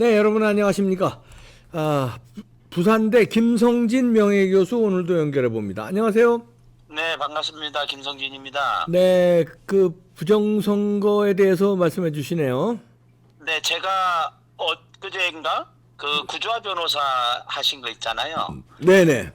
네, 여러분 안녕하십니까? 부산대 김성진 명예교수 오늘도 연결해 봅니다. 안녕하세요. 네, 반갑습니다. 김성진입니다. 네, 그 부정선거에 대해서 말씀해 주시네요. 네, 제가 엊그제인가 그 구조화 변호사 하신 거 있잖아요. 네네.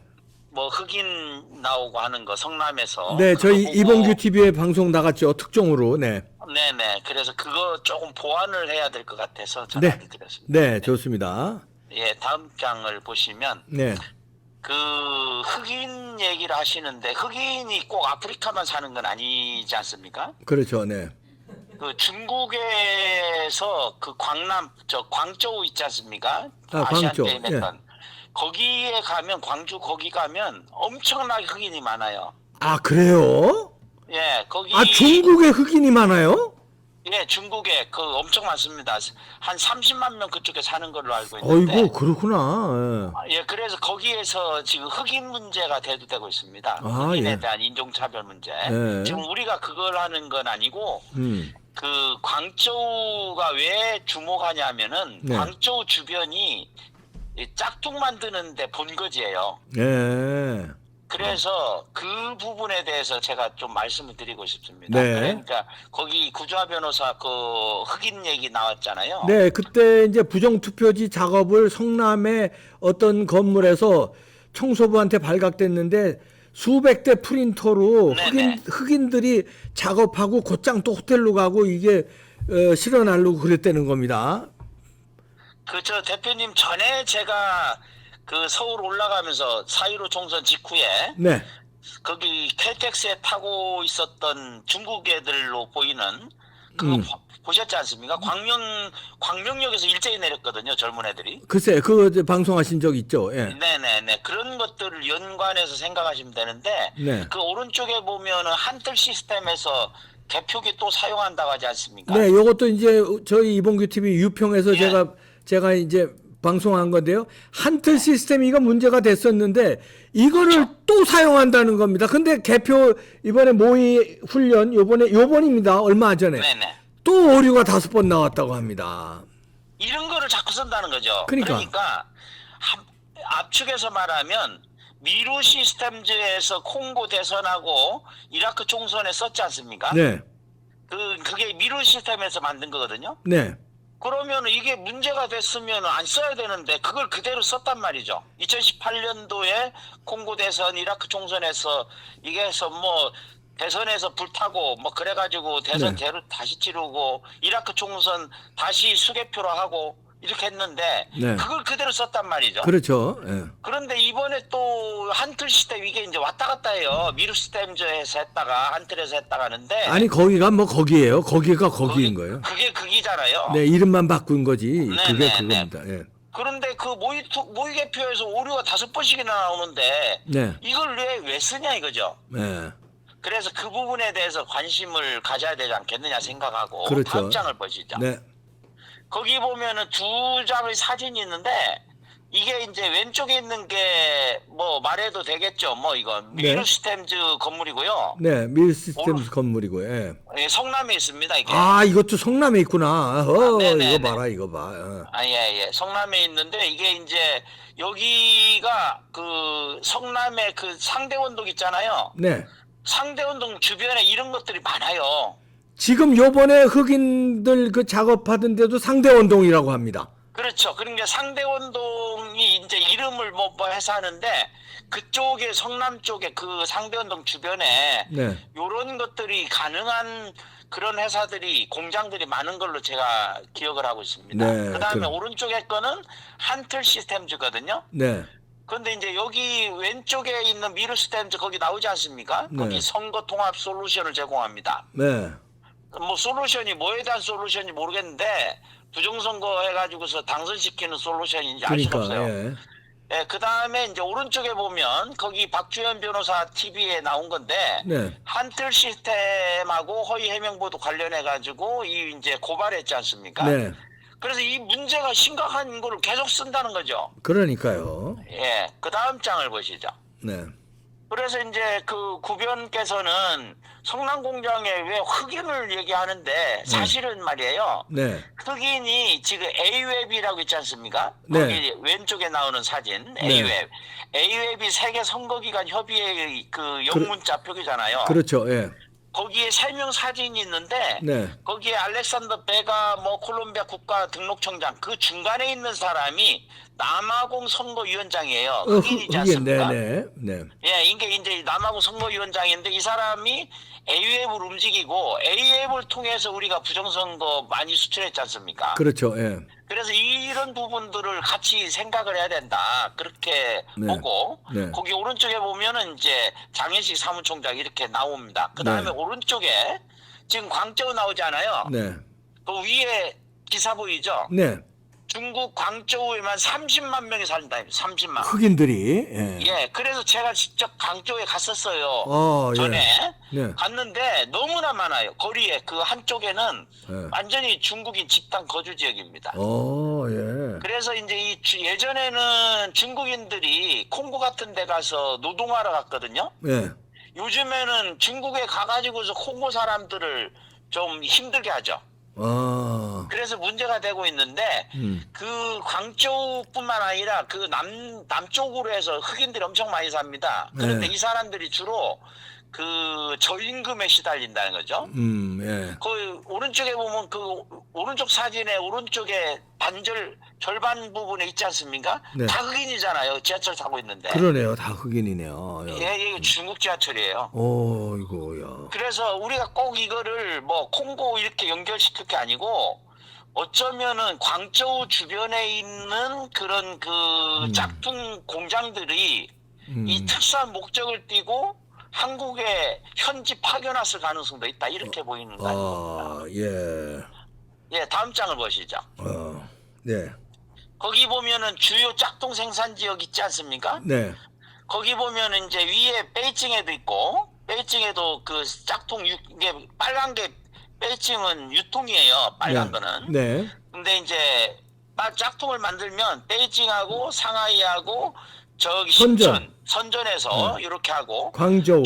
뭐 흑인 나오고 하는 거 성남에서. 네, 그거 저희 보고- 이봉규 TV에 방송 나갔죠. 특종으로. 네. 네네. 그래서 그거 조금 보완을 해야 될 것 같아서 네. 전화를 드렸습니다. 네, 좋습니다. 예, 다음 장을 보시면 네. 그 흑인 얘기를 하시는데 흑인이 꼭 아프리카만 사는 건 아니지 않습니까? 그렇죠. 네. 그 중국에서 그 광저우 있지 않습니까? 광저우, 아시안 게임 했던 거기에 가면 광주 거기 가면 엄청나게 흑인이 많아요. 아, 그래요? 예, 거기 중국에 흑인이 많아요? 예, 중국에 그 엄청 많습니다. 한 30만 명 그쪽에 사는 걸로 알고 있는데. 어이구, 그렇구나. 예, 그래서 거기에서 지금 흑인 문제가 대두되고 있습니다. 아, 흑인에 예. 대한 인종차별 문제. 예. 지금 우리가 그걸 하는 건 아니고 음. 그 광저우가 왜 주목하냐면은 네. 광저우 주변이 이 짝퉁 만드는데 본거지예요. 네. 그래서 그 부분에 대해서 제가 좀 말씀을 드리고 싶습니다. 네. 그러니까 거기 구조화 변호사 그 흑인 얘기 나왔잖아요. 네, 그때 이제 부정투표지 작업을 성남의 어떤 건물에서 청소부한테 발각됐는데 수백 대 프린터로 네네. 흑인들이 작업하고 곧장 또 호텔로 가고 이게 실어 날르고 그랬다는 겁니다. 그 저 대표님 전에 제가 그 서울 올라가면서 4.15 총선 직후에 네, 거기 KTX에 타고 있었던 중국 애들로 보이는 그거 보셨지 않습니까? 광명역에서 일제히 내렸거든요, 젊은 애들이. 글쎄 그 이제 방송하신 적 있죠? 예. 네네네. 그런 것들을 연관해서 생각하시면 되는데, 네. 그 오른쪽에 보면은 한틀 시스템에서 개표기 또 사용한다고 하지 않습니까? 네, 요것도 이제 저희 이봉규 TV 유평에서 예. 제가 이제 방송한 건데요. 한틀 시스템이 이거 문제가 됐었는데 이거를 그렇죠. 또 사용한다는 겁니다. 근데 개표 이번에 모의 훈련 요번입니다. 얼마 전에 네네. 또 오류가 5번 나왔다고 합니다. 이런 거를 자꾸 쓴다는 거죠. 그러니까. 압축해서 말하면 미루 시스템즈에서 콩고 대선하고 이라크 총선에 썼지 않습니까? 네. 그게 미루 시스템에서 만든 거거든요. 네. 그러면 이게 문제가 됐으면 안 써야 되는데 그걸 그대로 썼단 말이죠. 2018년도에 콩고 대선, 이라크 총선에서 이게 해서 뭐 대선에서 불타고 뭐 그래가지고 대선 네. 다시 치르고 이라크 총선 다시 수개표로 하고 이렇게 했는데 네. 그걸 그대로 썼단 말이죠. 그렇죠. 예. 그런데 이번에 또 한틀 시스템 이게 이제 왔다 갔다 해요. 미루 시스템즈에서 했다가 한틀에서 했다가 하는데 아니 거기가 뭐 거기예요. 거기가 거기인 거예요. 그게 그기잖아요. 네, 이름만 바꾼 거지. 네, 그게 네, 그겁니다. 예. 그런데 그 모의 개표에서 오류가 5번씩이나 나오는데 네. 이걸 왜 쓰냐 이거죠. 네. 그래서 그 부분에 대해서 관심을 가져야 되지 않겠느냐 생각하고 그렇죠. 다음 장을 보시죠. 네. 거기 보면은 두 장의 사진이 있는데 이게 이제 왼쪽에 있는 게 뭐 말해도 되겠죠. 뭐 이거 미루 시스템즈 건물이고요. 네, 밀시스템 건물이고, 예. 예, 성남에 있습니다. 이게. 이것도 성남에 있구나. 네네네. 이거 봐라, 이거 봐. 예. 성남에 있는데 이게 이제 여기가 그 성남의 그 상대원동 있잖아요. 네. 상대원동 주변에 이런 것들이 많아요. 지금 요번에 흑인들 그 작업하던 데도 상대원동이라고 합니다. 그렇죠. 그러니까 상대원동이 이제 이름을 뭐 해서 하는데 그쪽에 성남 쪽에 그 상대원동 주변에 네. 요런 것들이 가능한 그런 회사들이 공장들이 많은 걸로 제가 기억을 하고 있습니다. 네, 그다음에 오른쪽에 거는 한틀 시스템즈거든요. 네. 그런데 이제 여기 왼쪽에 있는 미르 시스템즈 거기 나오지 않습니까? 네. 거기 선거 통합 솔루션을 제공합니다. 네. 뭐 솔루션이 뭐에 대한 솔루션인지 모르겠는데 부정선거 해가지고서 당선시키는 솔루션인지 알 수가 그러니까, 없어요. 예. 예, 그 다음에 이제 오른쪽에 보면 거기 박주현 변호사 TV에 나온 건데 네. 한틀 시스템하고 허위 해명보도 관련해가지고 이 이제 고발했지 않습니까? 네. 그래서 이 문제가 심각한 거를 계속 쓴다는 거죠. 그러니까요. 예, 그 다음 장을 보시죠. 네. 그래서 이제 그 구변께서는 성남공장에 왜 흑인을 얘기하는데 사실은 말이에요. 네. 흑인이 지금 A웹이라고 있지 않습니까? 네. 거기 왼쪽에 나오는 사진 A웹. A웹이 세계 선거기관 협의회 그 영문자 표기잖아요. 그렇죠. 예. 거기에 3명 사진이 있는데 네. 거기에 알렉산더 베가 뭐 콜롬비아 국가 등록청장 그 중간에 있는 사람이 남아공 선거위원장이에요. 흑인이지 않습니까? 네. 네. 예, 이게 이제 남아공 선거위원장인데 이 사람이 A웹을 움직이고 A웹을 통해서 우리가 부정선거 많이 수출했지 않습니까? 그렇죠. 예. 그래서 이런 부분들을 같이 생각을 해야 된다. 그렇게 네. 보고 네. 거기 오른쪽에 보면은 이제 장현식 사무총장 이렇게 나옵니다. 그 다음에 네. 오른쪽에 지금 광저우 나오잖아요. 네. 그 위에 기사 보이죠? 네. 중국 광저우에만 30만 명이 산다. 30만. 흑인들이 예. 예, 그래서 제가 직접 광저우에 갔었어요. 예. 전에 네. 갔는데 너무나 많아요. 거리에 그 한쪽에는 예. 완전히 중국인 집단 거주 지역입니다. 예. 그래서 이제 예전에는 중국인들이 콩고 같은 데 가서 노동하러 갔거든요. 예. 요즘에는 중국에 가가지고서 콩고 사람들을 좀 힘들게 하죠. 그래서 문제가 되고 있는데 그 광저우뿐만 아니라 그 남쪽으로 해서 흑인들이 엄청 많이 삽니다. 그런데 네. 이 사람들이 주로 그 저임금에 시달린다는 거죠. 예. 그 오른쪽에 보면 그 오른쪽 사진의 오른쪽에 절반 부분에 있지 않습니까? 네. 다 흑인이잖아요. 지하철 타고 있는데. 그러네요. 다 흑인이네요. 예, 이게 중국 지하철이에요. 이거야. 그래서 우리가 꼭 이거를 뭐 콩고 이렇게 연결시킬 게 아니고 어쩌면은 광저우 주변에 있는 그런 그 짝퉁 공장들이 이 특수한 목적을 띠고 한국에 현지 파견왔을 가능성도 있다 이렇게 보이는 거예요. 예. 예, 다음 장을 보시죠. 네. 거기 보면은 주요 짝퉁 생산 지역 있지 않습니까? 네. 거기 보면은 이제 위에 베이징에도 있고 베이징에도 그 짝퉁 이게 빨간 게 베이징은 유통이에요. 빨간 거는. 네. 근데 이제 짝퉁을 만들면 베이징하고 상하이하고 저기 선전. 선전에서 이렇게 하고 광저우.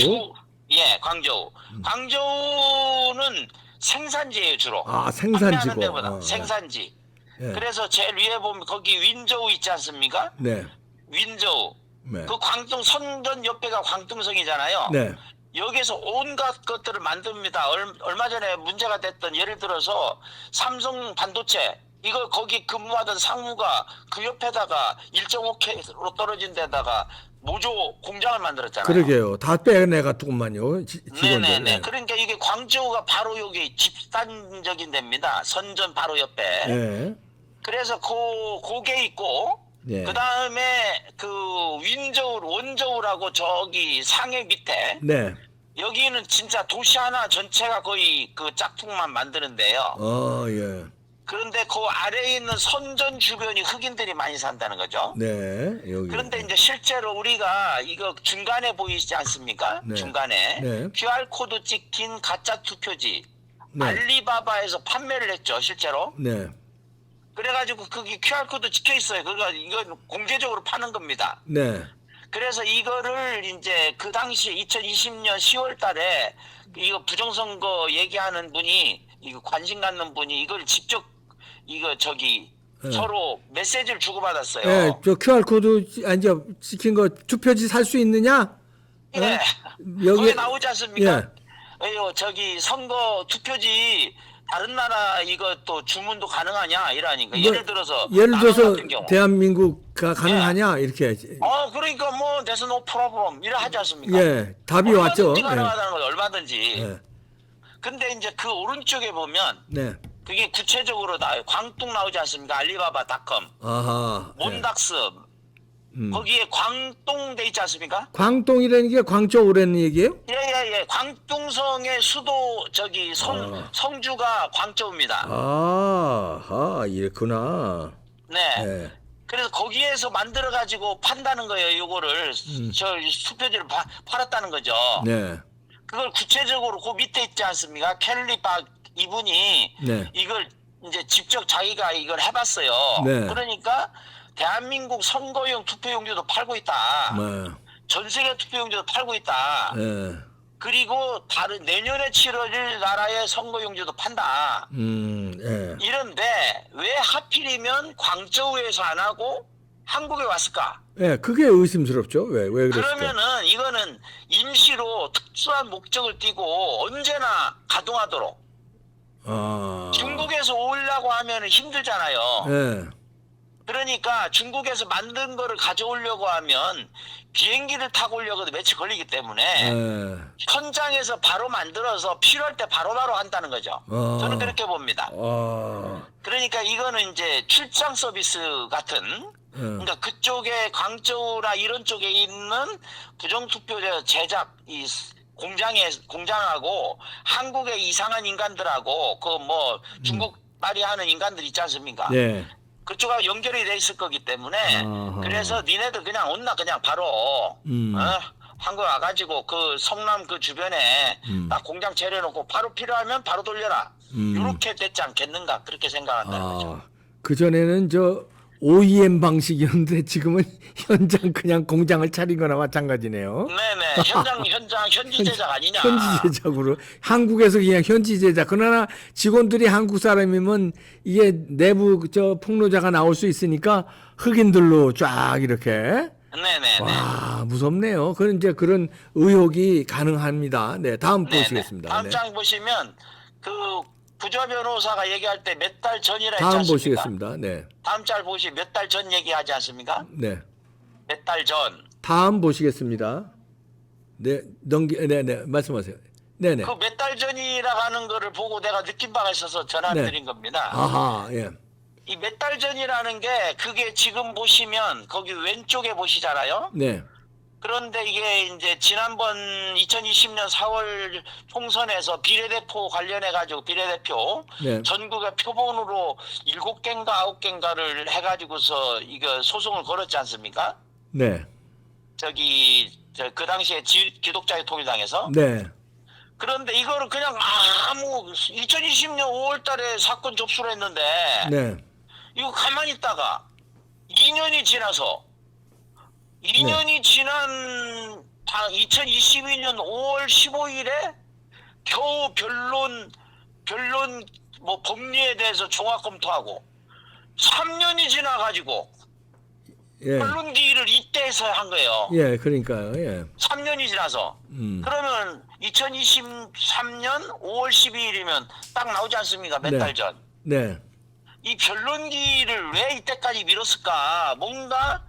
예, 광저우. 광저우는 생산지예요, 주로. 생산지고. 판매하는 데보다 생산지. 예. 그래서 제일 위에 보면 거기 윈저우 있지 않습니까? 네. 윈저우. 네. 그 광동 선전 옆에가 광둥성이잖아요. 네. 여기서 온갖 것들을 만듭니다. 얼마 전에 문제가 됐던 예를 들어서 삼성 반도체 이거 거기 근무하던 상무가 그 옆에다가 1.5K로 떨어진 데다가 모조 공장을 만들었잖아요. 그러게요. 다 빼내갔더구만요. 직원들. 네네네. 그러니까 이게 광저우가 바로 여기 집단적인 데입니다. 선전 바로 옆에. 네. 그래서 그게 있고 네. 그 다음에 그 원저우라고 저기 상해 밑에 네. 여기는 진짜 도시 하나 전체가 거의 그 짝퉁만 만드는데요. 예. 그런데 그 아래에 있는 선전 주변이 흑인들이 많이 산다는 거죠. 네. 여기. 그런데 이제 실제로 우리가 이거 중간에 보이지 않습니까? 네. 중간에 네. QR코드 찍힌 가짜 투표지 네. 알리바바에서 판매를 했죠, 실제로. 네. 그래가지고 거기 QR코드 찍혀 있어요. 그러니까 이건 공개적으로 파는 겁니다. 네. 그래서 이거를 이제 그 당시 2020년 10월 달에 이거 부정선거 얘기하는 분이 이거 관심 갖는 분이 이걸 직접 이거 저기 서로 메시지를 주고받았어요. 네. 저 QR코드 이제 찍힌 거 투표지 살 수 있느냐? 예. 여기 거기 나오지 않습니까? 저기 선거 투표지 다른 나라 이거 또 주문도 가능하냐 이러니까 예를 들어서 같은 경우. 대한민국가 가능하냐 이렇게. 그러니까 뭐 there's no problem 이래 하지 않습니까? 예. 답이 왔죠. 얼마든지 가능하다는 거죠. 얼마든지. 예. 근데 이제 그 오른쪽에 보면 네. 그게 구체적으로 나와요. 광뚱 나오지 않습니까? 알리바바닷컴, 아하. 몬닥스 거기에 광동 돼 있지 않습니까? 광동이라는 게 광저우라는 얘기예요? 예. 광둥성의 수도 저기 성주가 광저우입니다. 이랬구나. 네. 예. 그래서 거기에서 만들어 가지고 판다는 거예요. 요거를 저 투표지를 팔았다는 거죠. 네. 그걸 구체적으로 그 밑에 있지 않습니까? 켈리 박 이분이 네. 이걸 이제 직접 자기가 이걸 해봤어요. 네. 그러니까 대한민국 선거용 투표용지도 팔고 있다. 네. 전 세계 투표용지도 팔고 있다. 예. 그리고 다른 내년에 치러질 나라의 선거용지도 판다. 예. 이런데 왜 하필이면 광저우에서 안 하고 한국에 왔을까? 예, 그게 의심스럽죠. 왜 그랬을까? 그러면은 이거는 임시로 특수한 목적을 띠고 언제나 가동하도록. 아, 중국에서 오려고 하면은 힘들잖아요. 예, 그러니까 중국에서 만든 거를 가져오려고 하면 비행기를 타고 오려고 해도 며칠 걸리기 때문에 예. 현장에서 바로 만들어서 필요할 때 바로바로 한다는 거죠. 저는 그렇게 봅니다. 그러니까 이거는 이제 출장 서비스 같은, 그러니까 그쪽에 광저우나 이런 쪽에 있는 부정투표제 제작 이 공장하고 한국의 이상한 인간들하고 그 뭐 중국 말이 하는 인간들 있지 않습니까? 예. 그쪽하고 연결이 돼 있을 거기 때문에 아하. 그래서 니네들 그냥 온나 그냥 바로 한국 와가지고 그 성남 그 주변에 딱 공장 차려놓고 바로 필요하면 바로 돌려라. 이렇게 됐지 않겠는가 그렇게 생각한다는 거죠. 그전에는 저 OEM 방식이었는데 지금은 현장 그냥 공장을 차린 거나 마찬가지네요. 네네 현지 제작 아니냐. 현지 제작으로 한국에서 그냥 현지 제작. 그러나 직원들이 한국 사람이면 이게 내부 저 폭로자가 나올 수 있으니까 흑인들로 쫙 이렇게. 네네네. 와, 무섭네요. 그런 이제 그런 의혹이 가능합니다. 네, 다음 보시겠습니다. 다음 네. 장 보시면 그 부조 변호사가 얘기할 때 몇 달 전이라 했지 다음 않습니까? 보시겠습니다. 네. 다음 짤 보시 몇 달 전 얘기하지 않습니까? 네. 몇 달 전. 다음 보시겠습니다. 네, 네, 말씀하세요. 네, 네. 그 몇 달 전이라고 하는 거를 보고 내가 느낀 바가 있어서 전화드린 겁니다. 아하, 예. 이 몇 달 전이라는 게 그게 지금 보시면 거기 왼쪽에 보시잖아요. 네. 그런데 이게 이제 지난번 2020년 4월 총선에서 비례대표 관련해 가지고 비례대표 네. 전국의 표본으로 7개인가 9개인가를 해 가지고서 이거 소송을 걸었지 않습니까? 네. 그 당시에 기독자의 통일당에서. 네. 그런데 이거를 그냥 아무 2020년 5월 달에 사건 접수를 했는데 네. 이거 가만히 있다가 2년이 지나서 2년이 지난 2022년 5월 15일에 겨우 변론 뭐 법리에 대해서 종합 검토하고 3년이 지나가지고 예. 변론 기일을 이때에서 한 거예요. 예, 그러니까요. 예. 3년이 지나서. 그러면 2023년 5월 12일이면 딱 나오지 않습니까? 몇 네. 달 전. 네. 이 변론기를 왜 이때까지 미뤘을까? 뭔가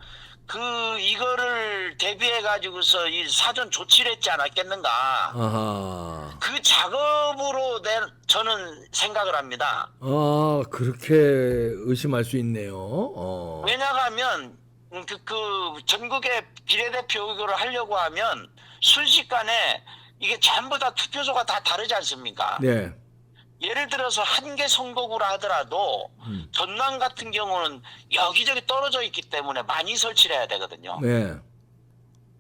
이거를 대비해 가지고서 이 사전 조치를 했지 않았겠는가? 아하. 그 작업으로 저는 생각을 합니다. 아, 그렇게 의심할 수 있네요. 왜냐하면 전국의 비례대표 이거를 하려고 하면 순식간에 이게 전부 다 투표소가 다 다르지 않습니까? 네. 예를 들어서 한 개 선거구라 하더라도 전남 같은 경우는 여기저기 떨어져 있기 때문에 많이 설치를 해야 되거든요. 네.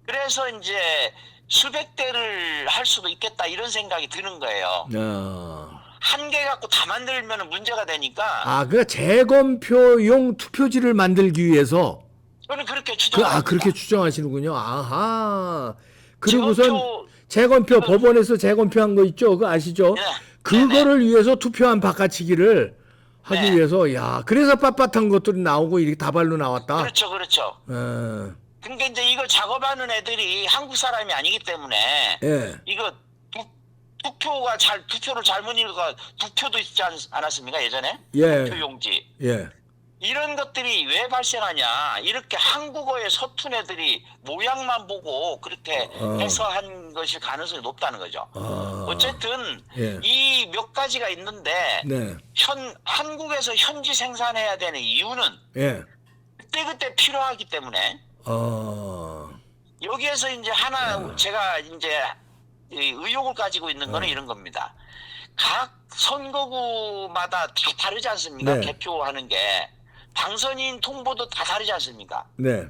그래서 이제 수백 대를 할 수도 있겠다 이런 생각이 드는 거예요. 한 개 갖고 다 만들면 문제가 되니까 아, 그 재검표용 투표지를 만들기 위해서 저는 그렇게 추정합니다. 그렇게 추정하시는군요. 아하. 그리고선 재검표 법원에서 재검표한 거 있죠? 그거 아시죠? 네. 그거를 위해서 투표한 바꿔치기를 하기 네. 위해서 그래서 빳빳한 것들이 나오고 이렇게 다발로 나왔다. 그렇죠. 근데 이제 이걸 작업하는 애들이 한국 사람이 아니기 때문에 예. 이거 투표를 잘못 읽어가 투표도 있지 않았습니까 예전에? 예. 투표용지. 예. 이런 것들이 왜 발생하냐? 이렇게 한국어에 서툰 애들이 모양만 보고 그렇게 해서 한 것일 가능성이 높다는 거죠. 어쨌든 예. 이 몇 가지가 있는데 네. 한국에서 현지 생산해야 되는 이유는 예. 그때그때 필요하기 때문에 여기에서 이제 하나 제가 이제 의혹을 가지고 있는 거는 이런 겁니다. 각 선거구마다 다 다르지 않습니까? 네. 개표하는 게. 당선인 통보도 다 다르지 않습니까? 네.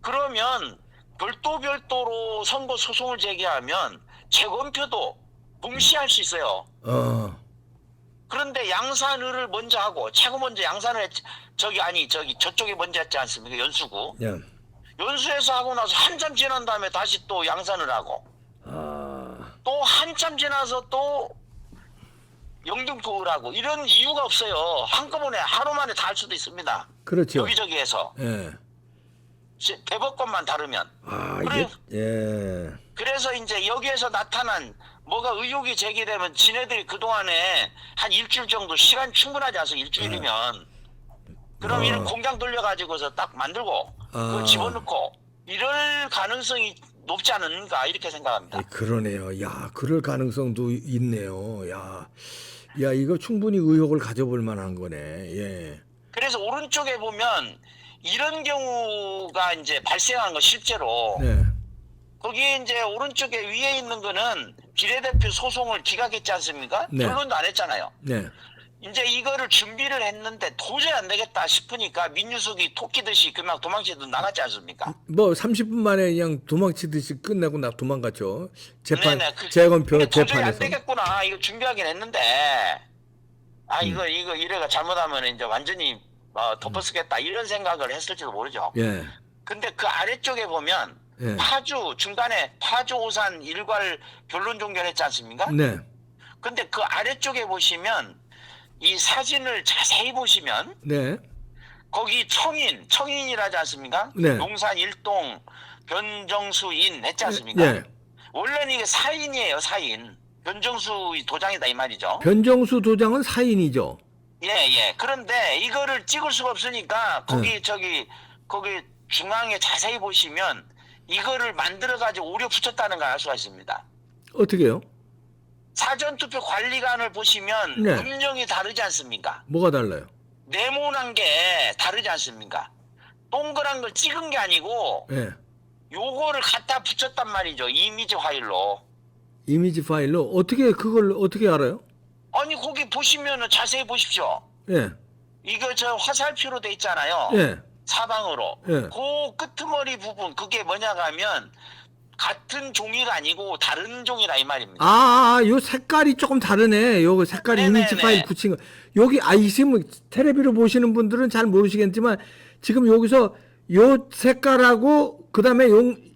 그러면 별도로 선거 소송을 제기하면 재검표도 동시에 할 수 있어요. 그런데 양산을 먼저 하고 최고 먼저 양산을 저쪽에 먼저 했지 않습니까? 연수구. 예. 연수에서 하고 나서 한참 지난 다음에 다시 또 양산을 하고 또 한참 지나서 또 영등포라고 이런 이유가 없어요. 한꺼번에 하루 만에 다 할 수도 있습니다. 그렇죠. 여기저기에서 예. 대법관만 다르면. 아, 그래, 예. 그래서 이제 여기에서 나타난 뭐가 의혹이 제기되면 지네들이 그동안에 한 일주일 정도 시간 충분하지 않아서 일주일이면 그럼 이런 공장 돌려가지고서 딱 만들고 그걸 집어넣고 이럴 가능성이 높지 않은가 이렇게 생각합니다. 그러네요. 야, 그럴 가능성도 있네요. 야, 이거 충분히 의혹을 가져볼 만한 거네. 예. 그래서 오른쪽에 보면 이런 경우가 이제 발생한 거 실제로 네. 거기 이제 오른쪽에 위에 있는 거는 비례대표 소송을 기각했지 않습니까? 네. 결론도 안 했잖아요. 네. 이제 이거를 준비를 했는데 도저히 안 되겠다 싶으니까 민주석이 토끼듯이 그냥 도망치듯 나갔지 않습니까? 뭐 30분 만에 그냥 도망치듯이 끝내고 도망갔죠. 재판 네네. 재검표 근데 도저히 안 재판에서. 되겠구나. 이거 준비하긴 했는데 이거 이래가 잘못하면 이제 완전히 덮어쓰겠다 이런 생각을 했을지도 모르죠. 예. 근데 그 아래쪽에 보면 예. 파주 중간에 파주 오산 일괄 변론 종결했지 않습니까? 네. 근데 그 아래쪽에 보시면 이 사진을 자세히 보시면 네. 거기 청인이라지 않습니까? 네. 용산 일동 변정수인 했지 않습니까? 예. 원래는 이게 사인이에요, 사인. 변정수 도장이다 이 말이죠. 변정수 도장은 사인이죠. 예. 그런데 이거를 찍을 수가 없으니까 네. 거기 중앙에 자세히 보시면 이거를 만들어 가지고 오려 붙였다는 걸 알 수가 있습니다. 어떻게요? 사전투표 관리관을 보시면 네. 음령이 다르지 않습니까? 뭐가 달라요? 네모난 게 다르지 않습니까? 동그란 걸 찍은 게 아니고 예. 요거를 갖다 붙였단 말이죠. 이미지 파일로. 이미지 파일로 그걸 어떻게 알아요? 아니 거기 보시면은 자세히 보십시오. 예. 이거 저 화살표로 돼 있잖아요. 예. 사방으로. 예. 그 끄트머리 부분 그게 뭐냐가 하면 같은 종이가 아니고 다른 종이라 이 말입니다. 요 색깔이 조금 다르네. 요 색깔 네네네. 이미지 파일 붙인 거. 여기 지금 텔레비로 보시는 분들은 잘 모르시겠지만 지금 여기서 요 색깔하고 그다음에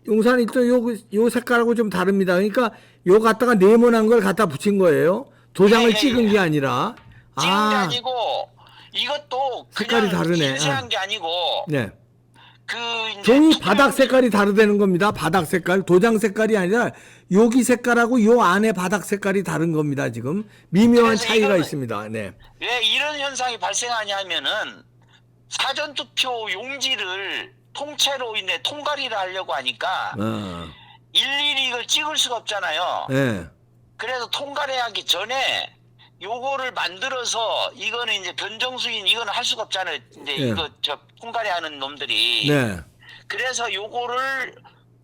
용산 있던 요 색깔하고 좀 다릅니다. 그러니까 요 갖다가 네모난 걸 갖다 붙인 거예요. 도장을 예. 찍은 게 아니라. 찍은 게 아니고 이것도 색깔이 그냥 다르네. 인쇄한 게 아니고 네. 그 이제 종이 바닥 색깔이 다르다는 겁니다. 바닥 색깔, 도장 색깔이 아니라 여기 색깔하고 요 안에 바닥 색깔이 다른 겁니다. 지금 미묘한 그래서 차이가 이거는 있습니다. 네. 왜 이런 현상이 발생하냐면은 사전투표 용지를 통째로 이제 통과리를 하려고 하니까 일일이 이걸 찍을 수가 없잖아요. 네. 그래서 통과리 하기 전에 요거를 만들어서 이거는 이제 변정수인 이거는 할 수가 없잖아요. 이제 네. 이거 저 통과리 하는 놈들이. 네. 그래서 요거를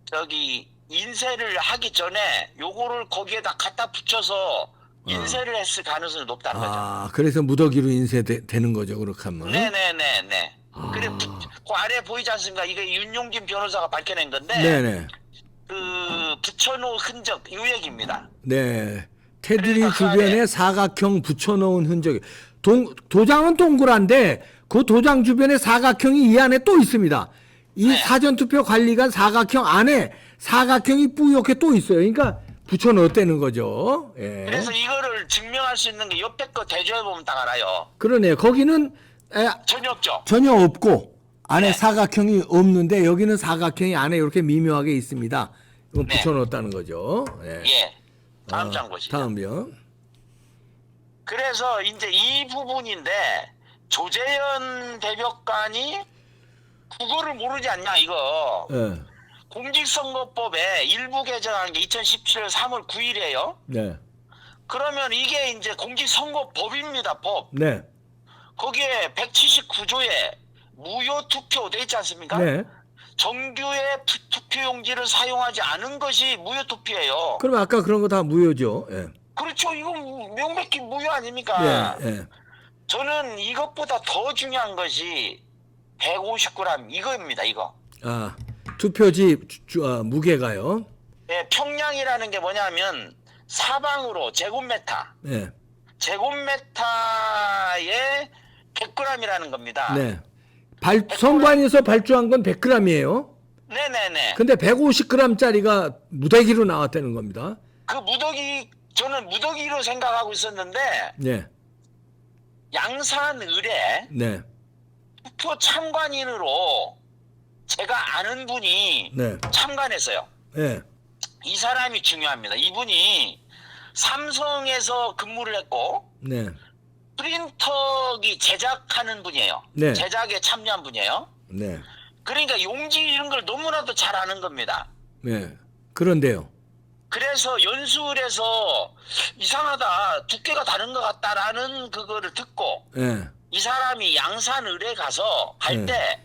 저기 인쇄를 하기 전에 요거를 거기에다 갖다 붙여서 인쇄를 했을 가능성이 높다는 거죠. 그래서 무더기로 인쇄되는 거죠. 그렇게 하면. 네네네네. 그래 그 아래 보이지 않습니까? 이게 윤용진 변호사가 밝혀낸 건데 네네. 그 붙여놓은 흔적 요 얘기입니다. 네. 테두리 그러니까 그 주변에 안에 사각형 붙여놓은 흔적이. 도장은 동그란데 그 도장 주변에 사각형이 이 안에 또 있습니다. 이 네. 사전투표 관리관 사각형 안에 사각형이 뿌옇게 또 있어요. 그러니까 붙여넣었다는 거죠. 예. 그래서 이거를 증명할 수 있는 게 옆에 거 대조해 보면 딱 알아요. 그러네요. 거기는 전혀 없죠. 전혀 없고 안에 네. 사각형이 없는데 여기는 사각형이 안에 이렇게 미묘하게 있습니다. 이건 네. 붙여넣었다는 거죠. 예. 예. 다음 장 보시죠. 다음이요. 그래서 이제 이 부분인데 조재현 대법관이 그거를 모르지 않냐 이거. 예. 공직선거법에 일부 개정한 게 2017년 3월 9일이에요. 네. 그러면 이게 이제 공직선거법입니다. 법. 네. 거기에 179조에 무효투표 돼 있지 않습니까? 네. 정규의 투표용지를 사용하지 않은 것이 무효투표예요. 그럼 아까 그런 거 다 무효죠. 예. 그렇죠. 이건 명백히 무효 아닙니까? 예. 예. 저는 이것보다 더 중요한 것이 150g 이거입니다. 이거. 투표지 무게가요. 예, 평량이라는 게 뭐냐면 사방으로 제곱미터. 네. 제곱미터에 100g이라는 겁니다. 네. 선관위에서 발주한 건 100g이에요. 네네네. 근데 150g짜리가 무대기로 나왔다는 겁니다. 그 무더기 저는 무더기로 생각하고 있었는데 네. 양산 의뢰 네. 투표 참관인으로 제가 아는 분이 네. 참관했어요. 네. 이 사람이 중요합니다. 이분이 삼성에서 근무를 했고 네. 프린터기 제작하는 분이에요. 네. 제작에 참여한 분이에요. 네. 그러니까 용지 이런 걸 너무나도 잘 아는 겁니다. 네. 그런데요. 그래서 연수를 해서 이상하다, 두께가 다른 것 같다라는 그거를 듣고 네. 이 사람이 양산 의뢰 가서 갈 네. 때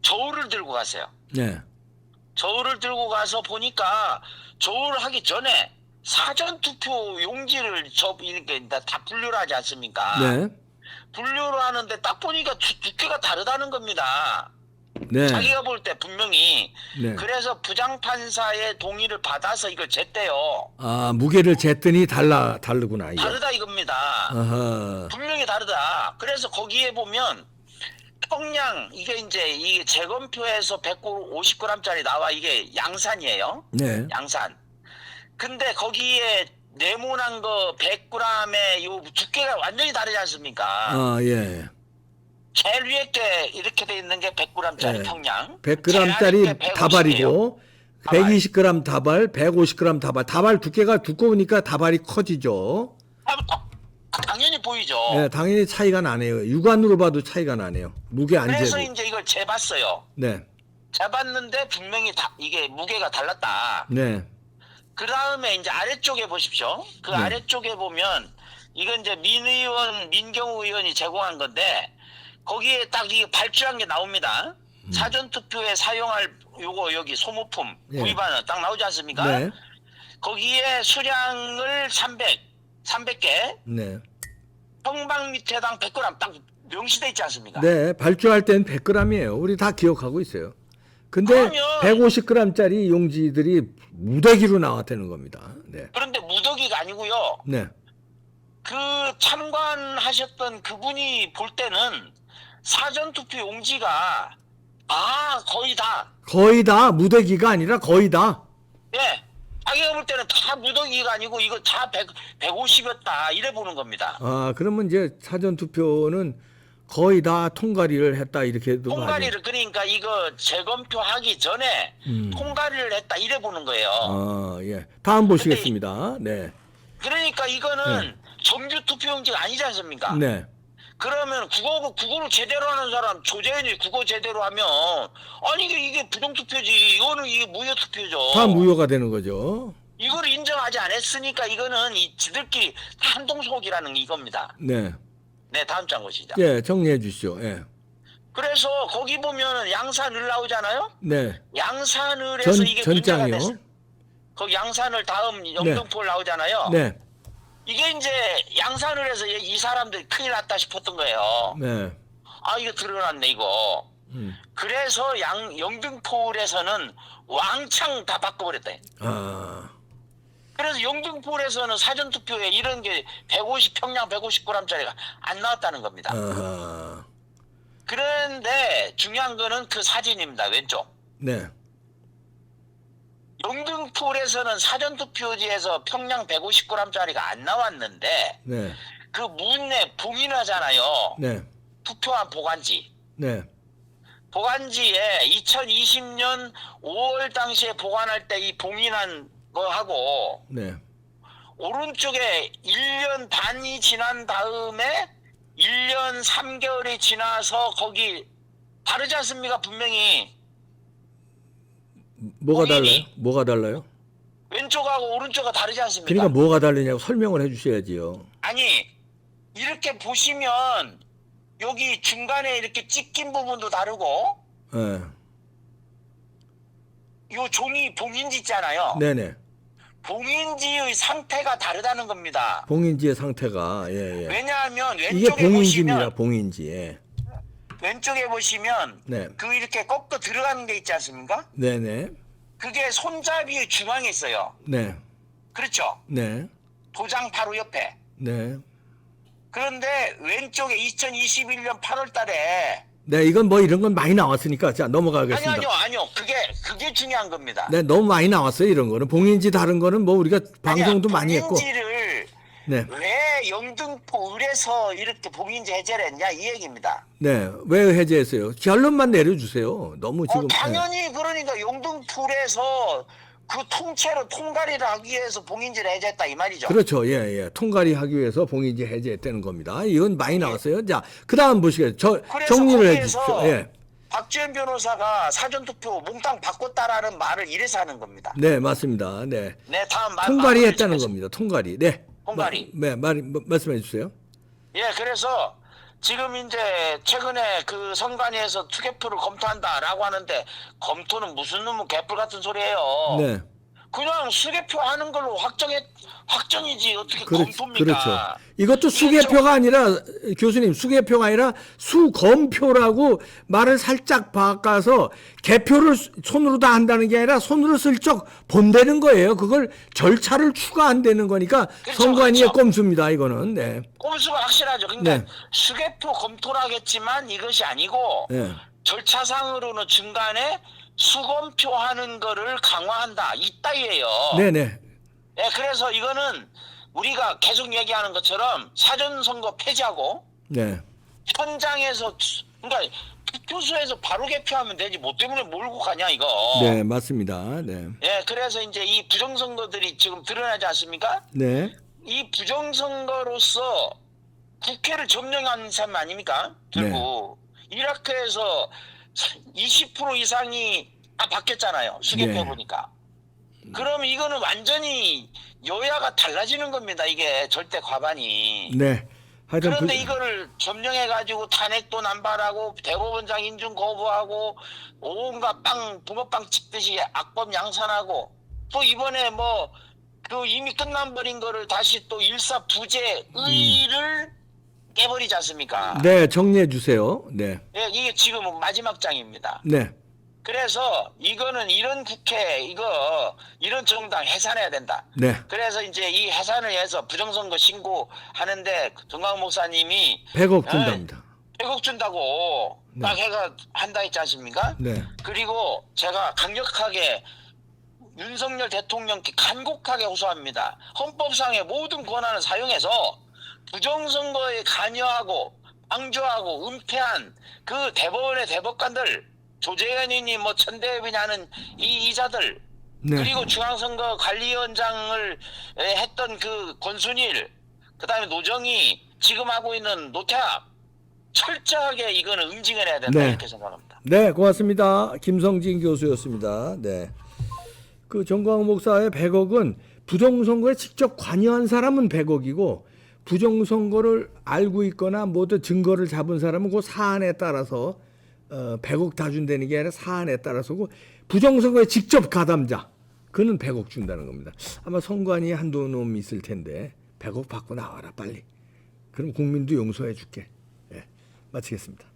저울을 들고 갔어요. 네. 저울을 들고 가서 보니까 저울을 하기 전에 사전 투표 용지를 이렇게 다 분류를 하지 않습니까? 네. 분류를 하는데 딱 보니까 두께가 다르다는 겁니다. 네. 자기가 볼 때 분명히. 네. 그래서 부장판사의 동의를 받아서 이걸 쟀대요. 아, 무게를 쟀더니 다르구나, 이게. 다르다 이겁니다. 아하. 분명히 다르다. 그래서 거기에 보면 평양 이게 재검표에서 150g짜리 나와. 이게 양산이에요. 네. 양산. 근데 거기에 네모난 거 100g의 요 두께가 완전히 다르지 않습니까? 아, 예. 제일 위에 게 이렇게 돼 있는 게 100g짜리 네. 평양. 100g짜리 다발이고, 다발. 120g 다발, 150g 다발. 다발 두께가 두꺼우니까 다발이 커지죠. 당연히 보이죠. 네, 당연히 차이가 나네요. 육안으로 봐도 차이가 나네요. 무게 안 그래서 재고. 이제 이걸 재봤어요. 네. 재봤는데 분명히 이게 무게가 달랐다. 네. 그 다음에 이제 아래쪽에 보십시오. 그 네. 아래쪽에 보면 이건 이제 민경우 의원이 제공한 건데 거기에 딱 이게 발주한 게 나옵니다. 사전 투표에 사용할 요거 여기 소모품 네. 구입하는 딱 나오지 않습니까? 네. 거기에 수량을 300개, 네. 평방미터당 100g 딱 명시돼 있지 않습니까? 네. 발주할 땐 100g이에요. 우리 다 기억하고 있어요. 근데 그러면- 150g짜리 용지들이 무더기로 나왔다는 겁니다. 네. 그런데 무더기가 아니고요. 네. 그 참관하셨던 그분이 볼 때는 사전투표 용지가 거의 다 무더기가 아니라 거의 다. 예, 자기가 볼 때는 다 무더기가 아니고 이거 다 150이었다 이래 보는 겁니다. 아, 그러면 이제 사전 투표는 거의 다 통과리를 했다 이렇게도 통과리를 그러니까 이거 재검표하기 전에 통과리를 했다 이래 보는 거예요. 아, 예. 다음 보시겠습니다. 네. 그러니까 이거는 정규 투표용지가 아니지 않습니까? 네. 그러면 국어를 제대로 하는 사람 조재현이 국어 제대로 하면 아니 이게 부정투표지 이거는 이게 무효투표죠. 다 무효가 되는 거죠. 이걸 인정하지 않았으니까 이거는 지들끼리 한동속이라는 이겁니다. 네. 네, 다음 장 보시죠. 예, 정리해 주시죠. 예. 그래서 거기 보면 양산을 나오잖아요. 네. 양산을 해서 이게 문제가 전장이요. 됐어. 거기 양산을 다음 영등포를 나오잖아요. 네. 이게 이제 양산을 해서 이 사람들이 큰일 났다 싶었던 거예요. 네. 아 이거 드러났네 이거. 그래서 영등포에서는 왕창 다 바꿔버렸다. 아. 그래서 영등포에서는 사전투표에 이런 게 평양 150g짜리가 안 나왔다는 겁니다. 아하. 그런데 중요한 거는 그 사진입니다. 왼쪽. 네. 영등포에서는 사전투표지에서 평양 150g짜리가 안 나왔는데 네. 그 문에 봉인하잖아요. 네. 투표한 보관지. 네. 보관지에 2020년 5월 당시에 보관할 때 이 봉인한 거하고 네. 오른쪽에 1년 반이 지난 다음에 1년 3개월이 지나서 거기 다르지 않습니까? 분명히 뭐가 본인이- 달라요? 뭐가 달라요? 왼쪽하고 오른쪽하고 다르지 않습니까? 그러니까 뭐가 다르냐고 설명을 해 주셔야지요. 아니 이렇게 보시면 여기 중간에 이렇게 찍힌 부분도 다르고 예. 요 종이 봉인지 있잖아요. 네, 네. 봉인지의 상태가 다르다는 겁니다. 봉인지의 상태가 예, 예. 왜냐하면 이게 왼쪽에 봉인지입니다. 보시면 봉인지. 예. 왼쪽에 보시면 네. 그 이렇게 꺾어 들어가는 게 있지 않습니까? 네, 네. 그게 손잡이의 중앙에 있어요. 네. 그렇죠? 네. 도장 바로 옆에. 네. 그런데 왼쪽에 2021년 8월 달에 네, 이건 뭐 이런 건 많이 나왔으니까 자 넘어가겠습니다. 아니요. 그게 중요한 겁니다. 네, 너무 많이 나왔어요 이런 거는. 봉인지 다른 거는 뭐 우리가 방송도 많이 했고. 봉인지를 네, 왜 영등포 을에서 이렇게 봉인지 해제를 했냐 이 얘기입니다. 네, 왜 해제했어요? 결론만 내려주세요. 너무 지금. 당연히 그러니까 영등포에서 그 통째로 통과리를 하기 위해서 봉인지를 해제했다 이 말이죠. 그렇죠. 예, 예. 통과리 하기 위해서 봉인지 해제했다는 겁니다. 이건 많이 나왔어요. 자, 그 다음 보시겠죠. 그래서 정리를 거기에서 해주십시오. 예. 박지원 변호사가 사전투표 몽땅 바꿨다라는 말을 이래서 하는 겁니다. 네, 맞습니다. 네. 네, 다음 통과리 했다는 겁니다. 통과리. 네. 통과리. 네, 말씀해 주세요. 예, 그래서 지금 이제 최근에 그 선관위에서 투개표를 검토한다라고 하는데 검토는 무슨 놈의 개뿔 같은 소리예요. 네. 그냥 수개표 하는 걸로 확정이지 어떻게 그렇죠. 검토입니까? 그렇죠. 이것도 수개표가 아니라 교수님 수개표가 아니라 수검표라고 말을 살짝 바꿔서 개표를 손으로 다 한다는 게 아니라 손으로 슬쩍 본다는 거예요. 그걸 절차를 추가한다는 거니까 그렇죠, 선관위의 그렇죠. 꼼수입니다. 이거는. 네. 꼼수가 확실하죠. 그러니까 네. 수개표 검토를 하겠지만 이것이 아니고 네. 절차상으로는 중간에 수검표 하는 거를 강화한다. 이따위예요. 네네. 예, 그래서 이거는 우리가 계속 얘기하는 것처럼 사전선거 폐지하고 네. 현장에서 그러니까 투표소에서 바로 개표하면 되지 뭐 때문에 몰고 가냐 이거. 네, 맞습니다. 네. 예, 그래서 이제 이 부정선거들이 지금 드러나지 않습니까? 네. 이 부정선거로서 국회를 점령한 셈 아닙니까? 결국 이라크에서 20% 이상이 다 바뀌었잖아요. 수개표 네. 보니까. 그럼 이거는 완전히 여야가 달라지는 겁니다. 이게 절대 과반이. 네. 하여튼 그런데 이거를 점령해가지고 탄핵도 남발하고 대법원장 인준 거부하고 온갖 붕어빵 찍듯이 악법 양산하고 또 이번에 뭐 그 이미 끝난버린 거를 다시 또 일사부재 의를 깨버리지 않습니까? 네, 정리해 주세요. 네. 예, 이게 지금 마지막 장입니다. 네. 그래서 이거는 이런 국회 이런 정당 해산해야 된다. 네. 그래서 이제 이 해산을 해서 부정선거 신고하는데 정광 목사님이 100억 준답니다. 100억 준다고 딱 해가 한다 했지 않습니까? 네. 그리고 제가 강력하게 윤석열 대통령께 간곡하게 호소합니다. 헌법상의 모든 권한을 사용해서 부정선거에 관여하고 방조하고 은폐한 그 대법원의 대법관들 조재현이니 뭐 천대엽이니 하는 이 이자들 네. 그리고 중앙선거 관리위원장을 했던 그 권순일 그다음에 노정희 지금 하고 있는 노태학 철저하게 이거는 응징을 해야 된다 네. 이렇게 생각합니다. 네, 고맙습니다. 김성진 교수였습니다. 네. 그 정광훈 목사의 100억은 부정선거에 직접 관여한 사람은 100억이고 부정선거를 알고 있거나 모두 증거를 잡은 사람은 그 사안에 따라서 100억 다 준다는 게 아니라 사안에 따라서고 부정선거에 직접 가담자 그는 100억 준다는 겁니다. 아마 선관위에 한두 놈 있을 텐데 100억 받고 나와라 빨리. 그럼 국민도 용서해 줄게. 네, 마치겠습니다.